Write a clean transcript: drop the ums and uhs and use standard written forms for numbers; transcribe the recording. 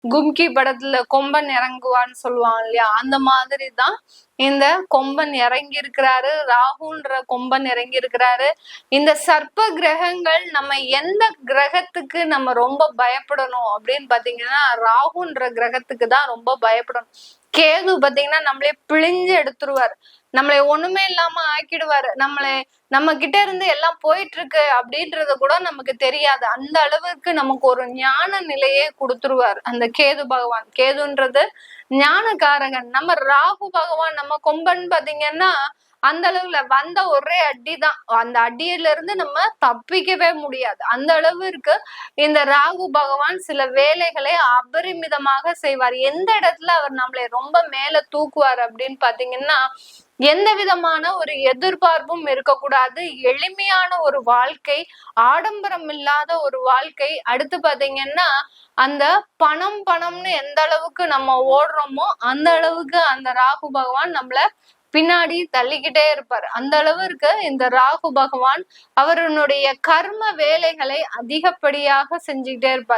கும்கி படத்துல கொம்பன் இறங்குவான்னு சொல்லுவாங்க இல்லையா, அந்த மாதிரிதான் இந்த கொம்பன் இறங்கி இருக்கிறாரு. ராகுன்ற கொம்பன் இறங்கி இருக்கிறாரு. இந்த சர்ப்ப கிரகங்கள் நம்ம எந்த கிரகத்துக்கு நம்ம ரொம்ப பயப்படணும் அப்படின்னு பாத்தீங்கன்னா ராகுன்ற கிரகத்துக்கு தான் ரொம்ப பயப்படணும். கேது பாத்தீங்கன்னா நம்மளே பிழிஞ்சு எடுத்துருவாரு, நம்மளை ஒண்ணுமே இல்லாம ஆக்கிடுவாரு, நம்ம கிட்ட இருந்து எல்லாம் போயிட்டு இருக்கு அப்படின்றது கூட நமக்கு தெரியாது. அந்த அளவுக்கு நமக்கு ஒரு ஞான நிலையே கொடுத்துருவார் அந்த கேது பகவான். கேதுன்றது ஞானகாரகன். நம்ம ராகு பகவான், நம்ம கொம்பன் பாத்தீங்கன்னா அந்த அளவுல வந்த ஒரே அடிதான், அந்த அடியில இருந்து நம்ம தப்பிக்கவே முடியாது. அந்த அளவிற்கு இந்த ராகு பகவான் சில வேலைகளை அபரிமிதமாக செய்வார். எந்த இடத்துல அவர் நம்மளை ரொம்ப மேல தூக்குவார் அப்படின்னு பாத்தீங்கன்னா, எந்த விதமான ஒரு எதிர்பார்ப்பும் இருக்கக்கூடாது, எளிமையான ஒரு வாழ்க்கை, ஆடம்பரம் இல்லாத ஒரு வாழ்க்கை. அடுத்து பாத்தீங்கன்னா அந்த பணம்னு எந்த அளவுக்கு நம்ம ஓடுறோமோ அந்த அளவுக்கு அந்த ராகு பகவான் நம்மள பின்னாடி தள்ளிக்கிட்டே இருப்பார். அந்த அளவிற்கு இந்த ராகு பகவான் அவருடைய கர்ம வேலைகளை அதிகப்படியாக செஞ்சுக்கிட்டே இருப்பார்.